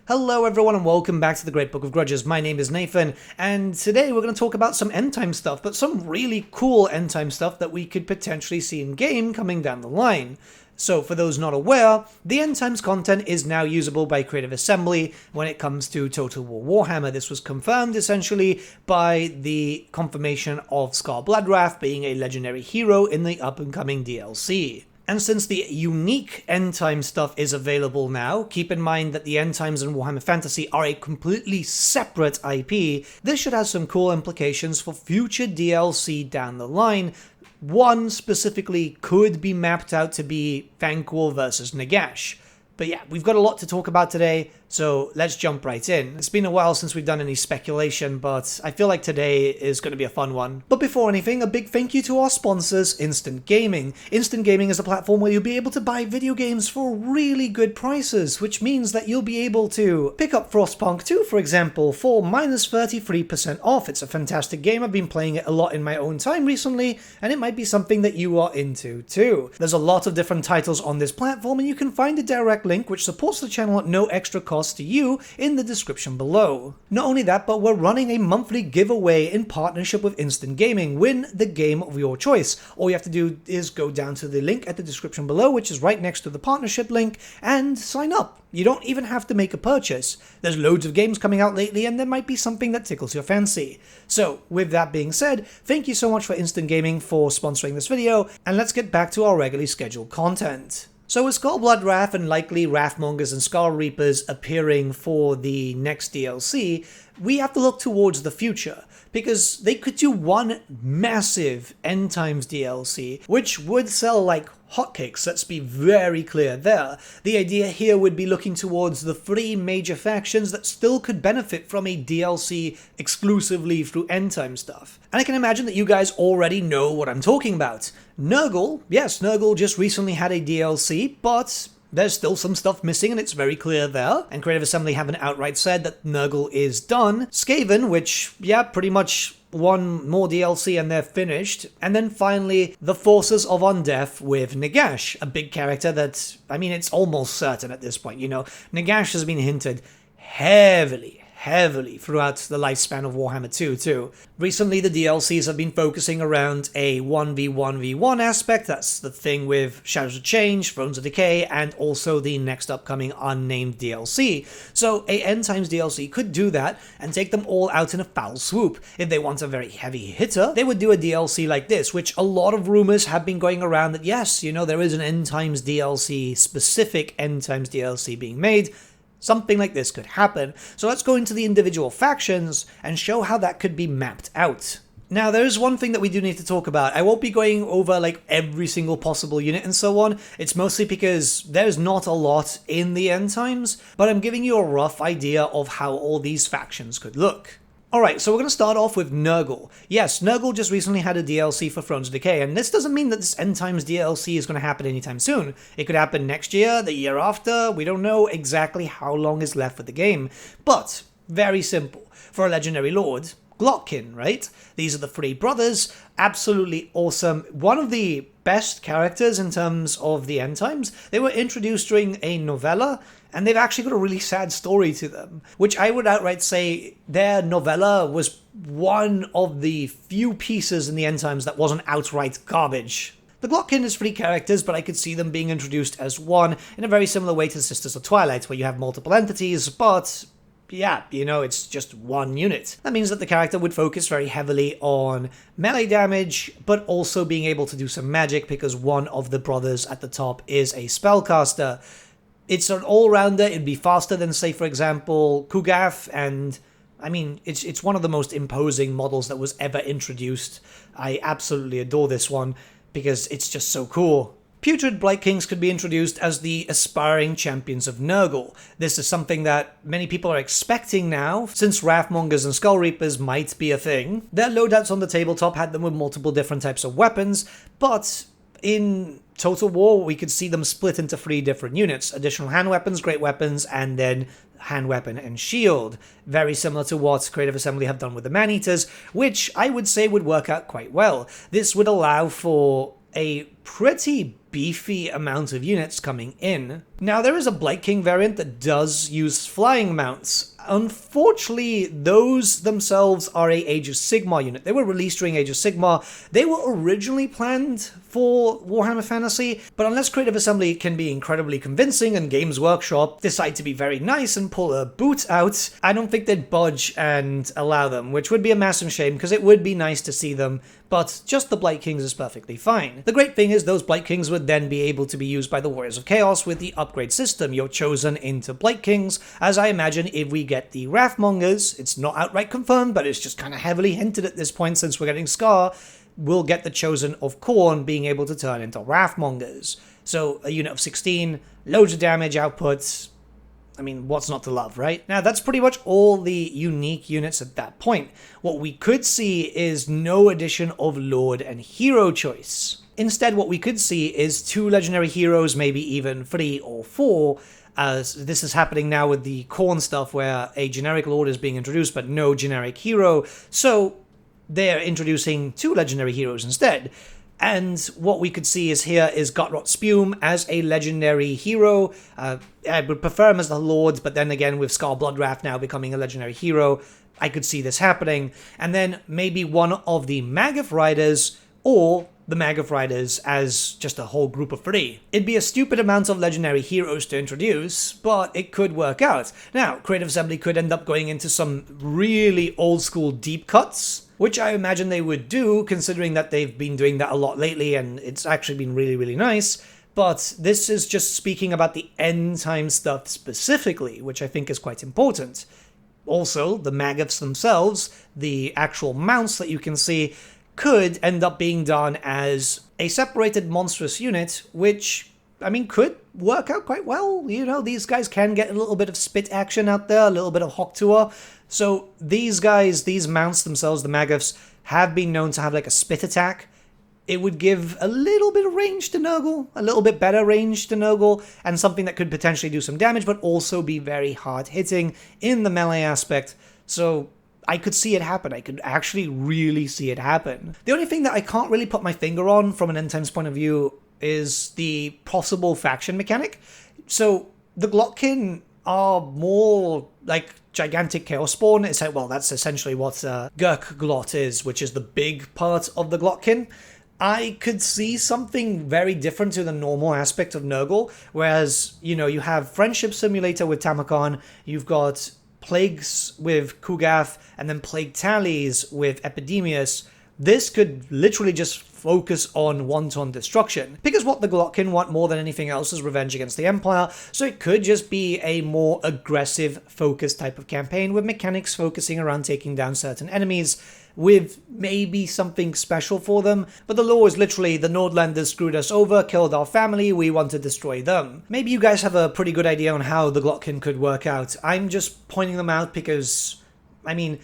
Hello everyone and welcome back to the Great Book of Grudges. My name is Nathan, and today we're going to talk about some end time stuff, but some really cool end time stuff that we could potentially see in game coming down the line. So for those not aware, the end times content is now usable by Creative Assembly when it comes to Total War Warhammer. This was confirmed essentially by the confirmation of Scar Bloodwrath being a legendary hero in the up and coming DLC. And since the unique end time stuff is available now, keep in mind that the end times and Warhammer Fantasy are a completely separate IP, this should have some cool implications for future DLC down the line. One specifically could be mapped out to be Thanquol versus Nagash. But yeah, we've got a lot to talk about today, so let's jump right in. It's been a while since we've done any speculation, but I feel like today is going to be a fun one. But before anything, a big thank you to our sponsors, Instant Gaming. Instant Gaming is a platform where you'll be able to buy video games for really good prices, which means that you'll be able to pick up Frostpunk 2, for example, for minus 33% off. It's a fantastic game. I've been playing it a lot in my own time recently, and it might be something that you are into too. There's a lot of different titles on this platform, and you can find a direct link which supports the channel at no extra cost to you in the description below. Not only that, but we're running a monthly giveaway in partnership with Instant Gaming. Win the game of your choice. All you have to do is go down to the link at the description below, which is right next to the partnership link, and sign up. You don't even have to make a purchase. There's loads of games coming out lately, and there might be something that tickles your fancy. So, with that being said, thank you so much for Instant Gaming for sponsoring this video, and let's get back to our regularly scheduled content. So with Scar Bloodwrath and likely Wrathmongers and Scar Reapers appearing for the next DLC, we have to look towards the future, because they could do one massive End Times DLC, which would sell like hotcakes, let's be very clear there. The idea here would be looking towards the three major factions that still could benefit from a DLC exclusively through End Time stuff. And I can imagine that you guys already know what I'm talking about. Nurgle, yes, Nurgle just recently had a DLC, but there's still some stuff missing and it's very clear there, and Creative Assembly haven't outright said that Nurgle is done. Skaven, which, yeah, pretty much one more DLC and they're finished. And then finally, the Forces of Undeath with Nagash, a big character that, I mean, it's almost certain at this point, you know. Nagash has been hinted heavily throughout the lifespan of Warhammer 2 too. Recently the DLCs have been focusing around a 1v1v1 aspect, that's the thing with Shadows of Change, Thrones of Decay, and also the next upcoming unnamed DLC. So a End Times DLC could do that and take them all out in a foul swoop. If they want a very heavy hitter, they would do a DLC like this, which a lot of rumors have been going around that yes, you know, there is an End Times DLC, specific End Times DLC being made. Something like this could happen, so let's go into the individual factions and show how that could be mapped out. Now, there's one thing that we do need to talk about. I won't be going over like every single possible unit and so on. It's mostly because there's not a lot in the End Times, but I'm giving you a rough idea of how all these factions could look. Alright, so we're going to start off with Nurgle. Yes, Nurgle just recently had a DLC for Thrones of Decay, and this doesn't mean that this End Times DLC is going to happen anytime soon. It could happen next year, the year after, we don't know exactly how long is left with the game. But, very simple. For a legendary lord, Glotkinn, right? These are the three brothers, absolutely awesome. One of the best characters in terms of the End Times. They were introduced during a novella, and they've actually got a really sad story to them, which I would outright say their novella was one of the few pieces in the End Times that wasn't outright garbage. The Glotkinn is three characters, but I could see them being introduced as one in a very similar way to the Sisters of Twilight, where you have multiple entities, but yeah, you know, it's just one unit. That means that the character would focus very heavily on melee damage, but also being able to do some magic because one of the brothers at the top is a spellcaster. It's an all-rounder, it'd be faster than, say, for example, Kugath, and I mean, it's one of the most imposing models that was ever introduced. I absolutely adore this one because it's just so cool. Putrid Blight Kings could be introduced as the aspiring champions of Nurgle. This is something that many people are expecting now, since Wrathmongers and Skull Reapers might be a thing. Their loadouts on the tabletop had them with multiple different types of weapons, but in Total War, we could see them split into three different units: additional hand weapons, great weapons, and then hand weapon and shield. Very similar to what Creative Assembly have done with the Man-Eaters, which I would say would work out quite well. This would allow for a pretty beefy amount of units coming in. Now, there is a Blight King variant that does use flying mounts. Unfortunately, those themselves are a Age of Sigmar unit. They were released during Age of Sigmar. They were originally planned for Warhammer Fantasy, but unless Creative Assembly can be incredibly convincing and Games Workshop decide to be very nice and pull a boot out, I don't think they'd budge and allow them, which would be a massive shame because it would be nice to see them, but just the Blight Kings is perfectly fine. The great thing is those Blight Kings would then be able to be used by the Warriors of Chaos with the upgrade system. You're chosen into Blight Kings, as I imagine if we get the Wrathmongers, it's not outright confirmed, but it's just kind of heavily hinted at this point since we're getting Scar, we'll get the Chosen of Khorne being able to turn into Wrathmongers. So a unit of 16, loads of damage outputs. I mean, what's not to love, right? Now, that's pretty much all the unique units at that point. What we could see is no addition of Lord and Hero choice. Instead, what we could see is 2 legendary heroes, maybe even 3 or 4, as this is happening now with the Khorne stuff where a generic Lord is being introduced but no generic hero, so they're introducing 2 legendary heroes instead. And what we could see is here is Gutrot Spume as a legendary hero. I would prefer him as the Lord, but then again with Scar Bloodwrath now becoming a legendary hero, I could see this happening. And then maybe one of the Magath Riders or the Magath Riders as just a whole group of 3. It'd be a stupid amount of legendary heroes to introduce, but it could work out. Now, Creative Assembly could end up going into some really old school deep cuts, which I imagine they would do, considering that they've been doing that a lot lately, and it's actually been really, really nice. But this is just speaking about the end time stuff specifically, which I think is quite important. Also, the Magaths themselves, the actual mounts that you can see, could end up being done as a separated monstrous unit, which, I mean, could work out quite well. You know, these guys can get a little bit of spit action out there, a little bit of Hoktua. So these guys, these mounts themselves, the Magaths, have been known to have like a spit attack. It would give a little bit of range to Nurgle, a little bit better range to Nurgle, and something that could potentially do some damage, but also be very hard-hitting in the melee aspect. So I could see it happen. I could actually really see it happen. The only thing that I can't really put my finger on from an End Times point of view is the possible faction mechanic. So the Glotkinn are more like gigantic Chaos Spawn. It's like, well, that's essentially what Gurk-Glot is, which is the big part of the Glotkinn. I could see something very different to the normal aspect of Nurgle, whereas, you know, you have Friendship Simulator with Tamakon, you've got Plagues with Kugath, and then Plague Tallies with Epidemius. This could literally just focus on wanton destruction, because what the Glotkinn want more than anything else is revenge against the Empire, so it could just be a more aggressive, focused type of campaign with mechanics focusing around taking down certain enemies, with maybe something special for them, but the lore is literally the Nordlanders screwed us over, killed our family, we want to destroy them. Maybe you guys have a pretty good idea on how the Glotkinn could work out. I'm just pointing them out because, I mean,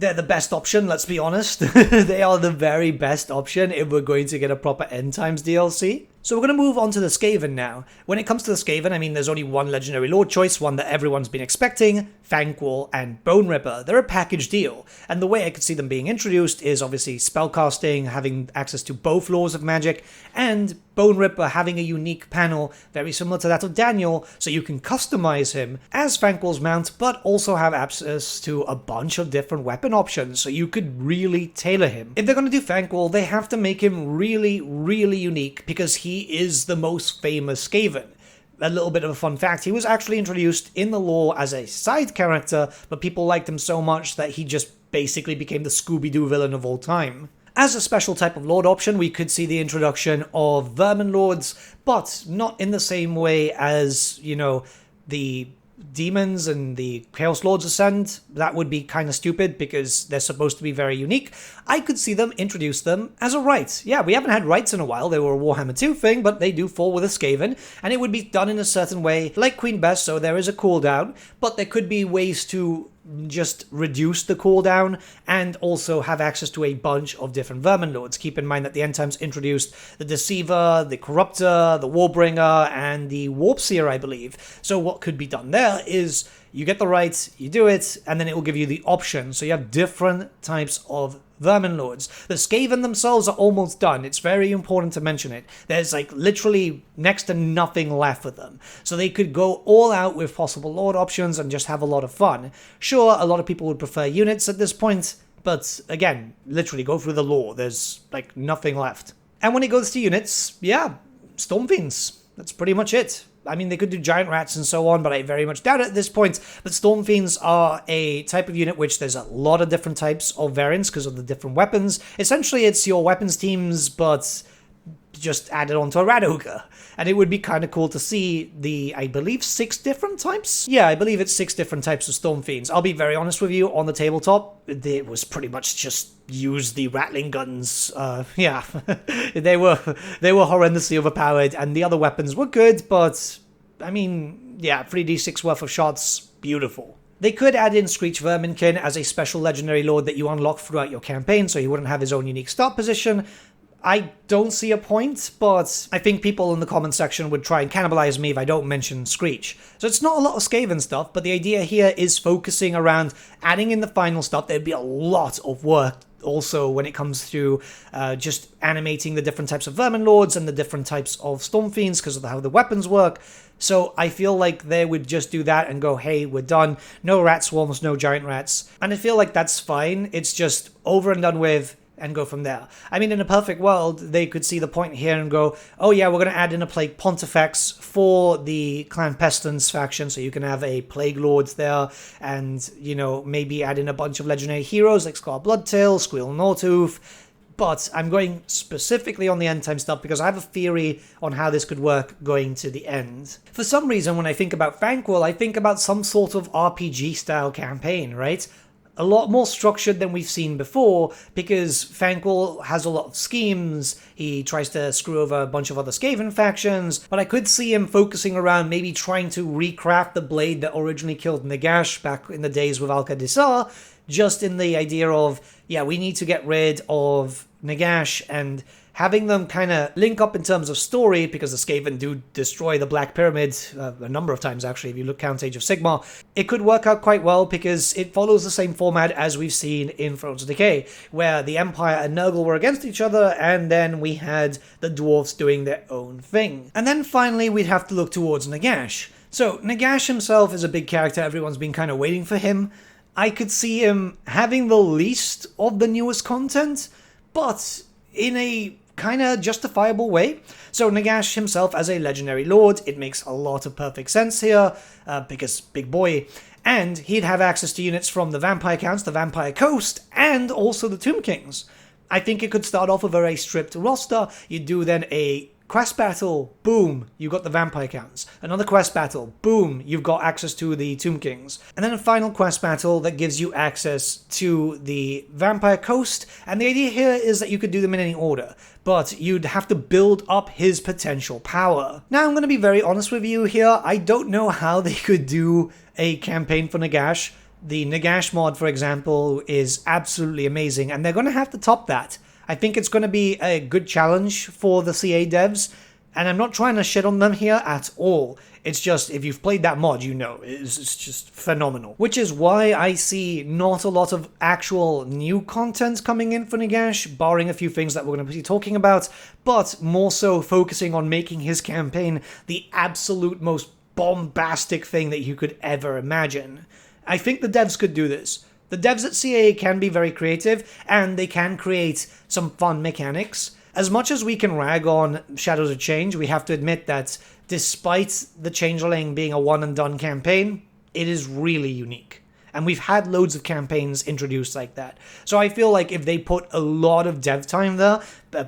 they're the best option, let's be honest. They are the very best option if we're going to get a proper End Times DLC. So we're going to move on to the Skaven now. When it comes to the Skaven, I mean, there's only one legendary lord choice, one that everyone's been expecting, Thanquol and Bone Ripper. They're a package deal, and the way I could see them being introduced is obviously spellcasting, having access to both laws of magic, and Bone Ripper having a unique panel very similar to that of Daniel, so you can customize him as Thanquol's mount, but also have access to a bunch of different weapon options, so you could really tailor him. If they're going to do Thanquol, they have to make him really, really unique, because he is the most famous Skaven. A little bit of a fun fact, he was actually introduced in the lore as a side character, but people liked him so much that he just basically became the Scooby-Doo villain of all time. As a special type of lord option, we could see the introduction of Vermin Lords, but not in the same way as, you know, the demons and the Chaos Lords Ascend. That would be kind of stupid because they're supposed to be very unique. I could see them introduce them as a right. Yeah, we haven't had rights in a while. They were a Warhammer 2 thing, but they do fall with a Skaven, and it would be done in a certain way, like Queen Bess, so there is a cooldown, but there could be ways to just reduce the cooldown and also have access to a bunch of different Vermin Lords. Keep in mind that the End Times introduced the Deceiver, the Corruptor, the Warbringer, and the Warpseer, I believe. So what could be done there is you get the rights, you do it, and then it will give you the option. So you have different types of Vermin Lords. The Skaven themselves are almost done. It's very important to mention it. There's like literally next to nothing left for them. So they could go all out with possible Lord options and just have a lot of fun. Sure, a lot of people would prefer units at this point, but again, literally go through the lore. There's like nothing left. And when it goes to units, yeah, Stormfiends. That's pretty much it. I mean, they could do giant rats and so on, but I very much doubt it at this point. But Stormfiends are a type of unit which there's a lot of different types of variants because of the different weapons. Essentially, it's your weapons teams, but just added onto a rat ogre. And it would be kind of cool to see the, I believe, 6 different types? Yeah, I believe it's 6 different types of Stormfiends. I'll be very honest with you, on the tabletop, it was pretty much just use the rattling guns. Yeah, they were horrendously overpowered, and the other weapons were good, but, I mean, yeah, 3d6 worth of shots, beautiful. They could add in Screech Verminkin as a special legendary lord that you unlock throughout your campaign, so he wouldn't have his own unique start position. I don't see a point, but I think people in the comment section would try and cannibalize me if I don't mention Screech. So it's not a lot of Skaven stuff, but the idea here is focusing around adding in the final stuff. There'd be a lot of work also when it comes to just animating the different types of Vermin Lords and the different types of Stormfiends because of how the weapons work. So I feel like they would just do that and go, hey, we're done. No rat swarms, no giant rats. And I feel like that's fine. It's just over and done with, and go from there. I mean, in a perfect world, they could see the point here and go, oh yeah, we're going to add in a Plague Pontifex for the Clan Pestilence faction, so you can have a Plague Lords there, and, you know, maybe add in a bunch of legendary heroes like Scar Bloodtail, Squeal Gnawtooth. But I'm going specifically on the end time stuff because I have a theory on how this could work going to the end. For some reason, when I think about Thanquol, I think about some sort of RPG-style campaign, right? A lot more structured than we've seen before, because Thanquol has a lot of schemes. He tries to screw over a bunch of other Skaven factions, but I could see him focusing around maybe trying to recraft the blade that originally killed Nagash back in the days with Alka-Dissar, just in the idea of, yeah, we need to get rid of Nagash, and having them kind of link up in terms of story, because the Skaven do destroy the Black Pyramid a number of times, actually, if you look count Age of Sigmar. It could work out quite well because it follows the same format as we've seen in Thrones of Decay, where the Empire and Nurgle were against each other, and then we had the dwarves doing their own thing. And then finally, we'd have to look towards Nagash. So, Nagash himself is a big character, everyone's been kind of waiting for him. I could see him having the least of the newest content, but in a kind of justifiable way. So Nagash himself as a legendary lord, it makes a lot of perfect sense here, because big boy, and he'd have access to units from the Vampire Counts, the Vampire Coast, and also the Tomb Kings. I think it could start off with a very stripped roster. You do then a quest battle, boom, you've got the Vampire Counts. Another quest battle, boom, you've got access to the Tomb Kings. And then a final quest battle that gives you access to the Vampire Coast. And the idea here is that you could do them in any order, but you'd have to build up his potential power. Now, I'm going to be very honest with you here. I don't know how they could do a campaign for Nagash. The Nagash mod, for example, is absolutely amazing, and they're going to have to top that. I think it's going to be a good challenge for the CA devs, and I'm not trying to shit on them here at all. It's just, if you've played that mod, you know, it's just phenomenal. Which is why I see not a lot of actual new content coming in for Nagash, barring a few things that we're going to be talking about, but more so focusing on making his campaign the absolute most bombastic thing that you could ever imagine. I think the devs could do this. The devs at CA can be very creative, and they can create some fun mechanics. As much as we can rag on Shadows of Change, we have to admit that despite the Changeling being a one-and-done campaign, it is really unique. And we've had loads of campaigns introduced like that. So I feel like if they put a lot of dev time there,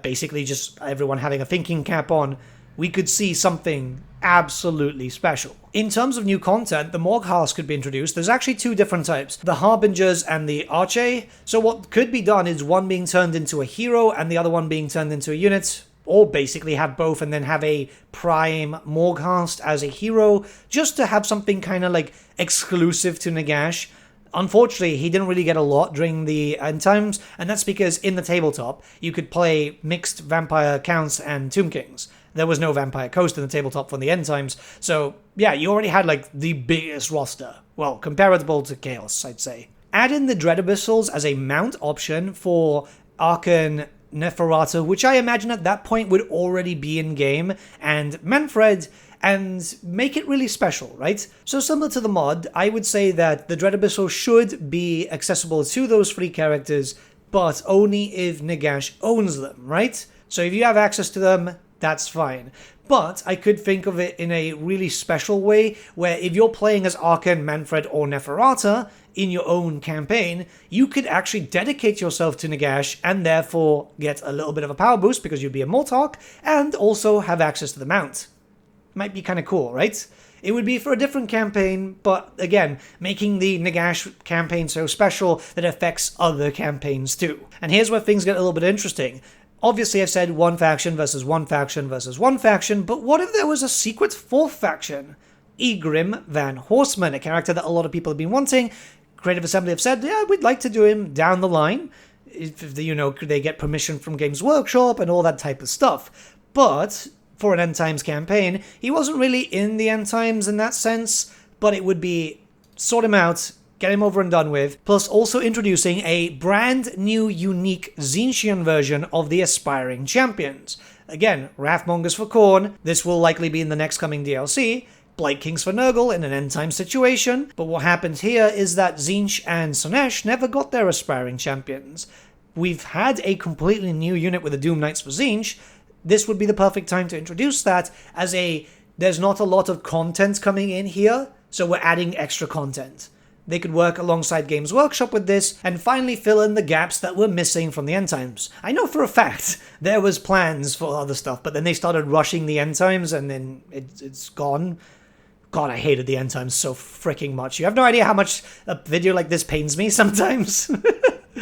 basically just everyone having a thinking cap on, we could see something absolutely special. In terms of new content, the Morghast could be introduced. There's actually 2 different types, the Harbingers and the Arche. So what could be done is one being turned into a hero and the other one being turned into a unit, or basically have both and then have a prime Morghast as a hero, just to have something kind of like exclusive to Nagash. Unfortunately, he didn't really get a lot during the End Times, and that's because in the tabletop, you could play mixed Vampire Counts and Tomb Kings. There was no Vampire Coast in the tabletop from the End Times, so yeah, you already had like the biggest roster. Well, comparable to Chaos, I'd say. add in the Dread Abyssals as a mount option for Archon Neferata, which I imagine at that point would already be in game, and Manfred, and make it really special, right? So similar to the mod, I would say that the Dread Abyssal should be accessible to those free characters, but only if Nagash owns them, right? So if you have access to them, that's fine. But I could think of it in a really special way, where if you're playing as Archon, Manfred, or Neferata in your own campaign, you could actually dedicate yourself to Nagash and therefore get a little bit of a power boost because you'd be a Mortarch, and also have access to the mount. Might be kind of cool, right? It would be for a different campaign, but again, making the Nagash campaign so special that it affects other campaigns too. And here's where things get a little bit interesting. Obviously, I've said one faction versus one faction versus one faction, but what if there was a secret fourth faction? Egrim Van Horseman, a character that a lot of people have been wanting. Creative Assembly have said, yeah, we'd like to do him down the line. If, you know, could they get permission from Games Workshop and all that type of stuff. But for an End Times campaign, he wasn't really in the End Times in that sense, but it would be sort him out, get him over and done with, plus also introducing a brand new unique Tzeentchian version of the Aspiring Champions. Again, Wrathmongers for Khorne, this will likely be in the next coming DLC, Blight Kings for Nurgle in an End Time situation, but what happens here is that Tzeentch and Slaanesh never got their Aspiring Champions. We've had a completely new unit with the Doom Knights for Tzeentch. This would be the perfect time to introduce that as there's not a lot of content coming in here, so we're adding extra content. They could work alongside Games Workshop with this and finally fill in the gaps that were missing from the End Times. I know for a fact there was plans for other stuff, but then they started rushing the End Times and then it's gone. God, I hated the End Times so freaking much. You have no idea how much a video like this pains me sometimes.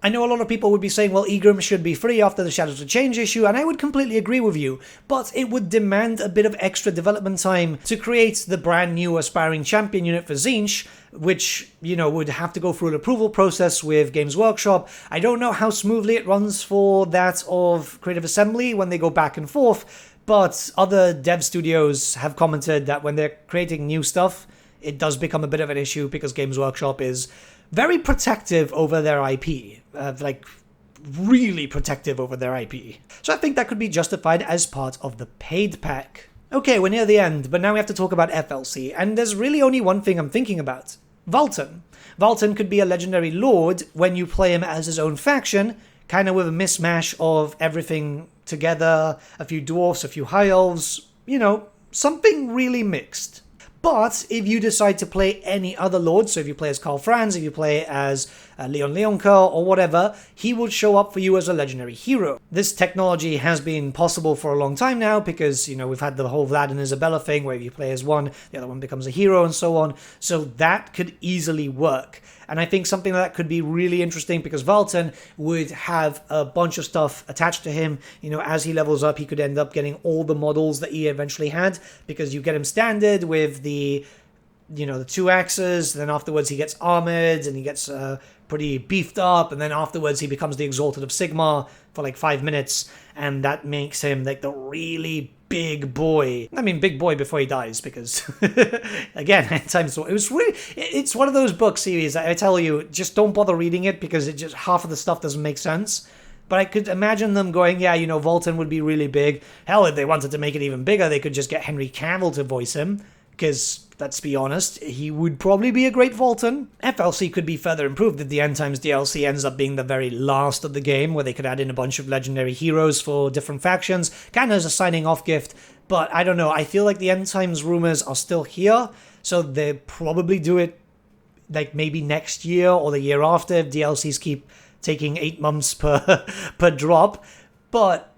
I know a lot of people would be saying, well, Egrim should be free after the Shadows of Change issue, and I would completely agree with you, but it would demand a bit of extra development time to create the brand new Aspiring Champion unit for Tzeentch, which, you know, would have to go through an approval process with Games Workshop. I don't know how smoothly it runs for that of Creative Assembly when they go back and forth, but other dev studios have commented that when they're creating new stuff, it does become a bit of an issue because Games Workshop is very protective over their IP. Like, really protective over their IP. So I think that could be justified as part of the paid pack. Okay, we're near the end, but now we have to talk about FLC, and there's really only one thing I'm thinking about. Valten. Valten could be a legendary lord when you play him as his own faction, kind of with a mismatch of everything together, a few dwarfs, a few high elves, you know, something really mixed. But if you decide to play any other lord, so if you play as Karl Franz, if you play as Leon Leonka or whatever, he will show up for you as a legendary hero. This technology has been possible for a long time now because, you know, we've had the whole Vlad and Isabella thing where if you play as one, the other one becomes a hero and so on. So that could easily work. And I think something like that could be really interesting because Valten would have a bunch of stuff attached to him. You know, as he levels up, he could end up getting all the models that he eventually had because you get him standard with the, you know, the 2 axes. Then afterwards he gets armored and he gets pretty beefed up. And then afterwards he becomes the Exalted of Sigmar for like 5 minutes. And that makes him like the really big boy. I mean, big boy before he dies, because again, it's one of those book series that I tell you, just don't bother reading it because it just half of the stuff doesn't make sense. But I could imagine them going, yeah, you know, Valten would be really big. Hell, if they wanted to make it even bigger, they could just get Henry Cavill to voice him. Because, let's be honest, he would probably be a great Valten. FLC could be further improved if the End Times DLC ends up being the very last of the game, where they could add in a bunch of legendary heroes for different factions, kind of as a signing off gift. But I don't know, I feel like the End Times rumors are still here, so they'll probably do it like maybe next year or the year after if DLCs keep taking 8 months per drop. But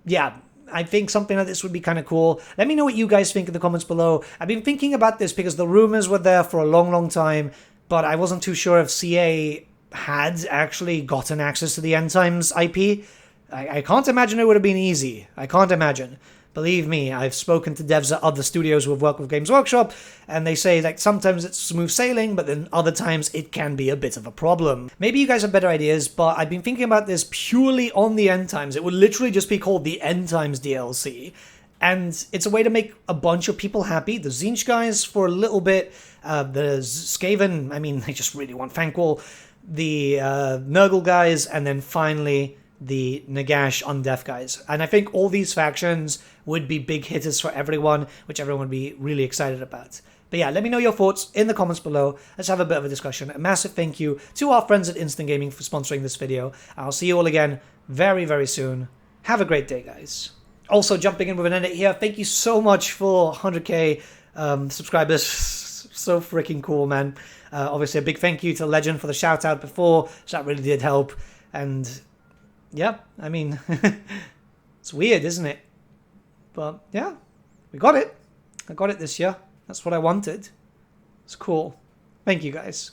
yeah, I think something like this would be kind of cool. Let me know what you guys think in the comments below. I've been thinking about this because the rumors were there for a long, long time, but I wasn't too sure if CA had actually gotten access to the End Times IP. I can't imagine it would have been easy. I can't imagine. Believe me, I've spoken to devs at other studios who have worked with Games Workshop, and they say that sometimes it's smooth sailing, but then other times it can be a bit of a problem. Maybe you guys have better ideas, but I've been thinking about this purely on the End Times. It would literally just be called the End Times DLC, and it's a way to make a bunch of people happy. The Tzeentch guys for a little bit, the Skaven, I mean, they just really want Thanquol. the Nurgle guys, and then finally the Nagash undead guys. And I think all these factions would be big hitters for everyone, which everyone would be really excited about. But yeah, let me know your thoughts in the comments below. Let's have a bit of a discussion. A massive thank you to our friends at Instant Gaming for sponsoring this video. I'll see you all again very, very soon. Have a great day, guys. Also, jumping in with an edit here, thank you so much for 100k subscribers. So freaking cool, man. Obviously, a big thank you to Legend for the shout out before, so that really did help. And yeah, I mean, it's weird, isn't it? But yeah, we got it. I got it this year. That's what I wanted. It's cool. Thank you, guys.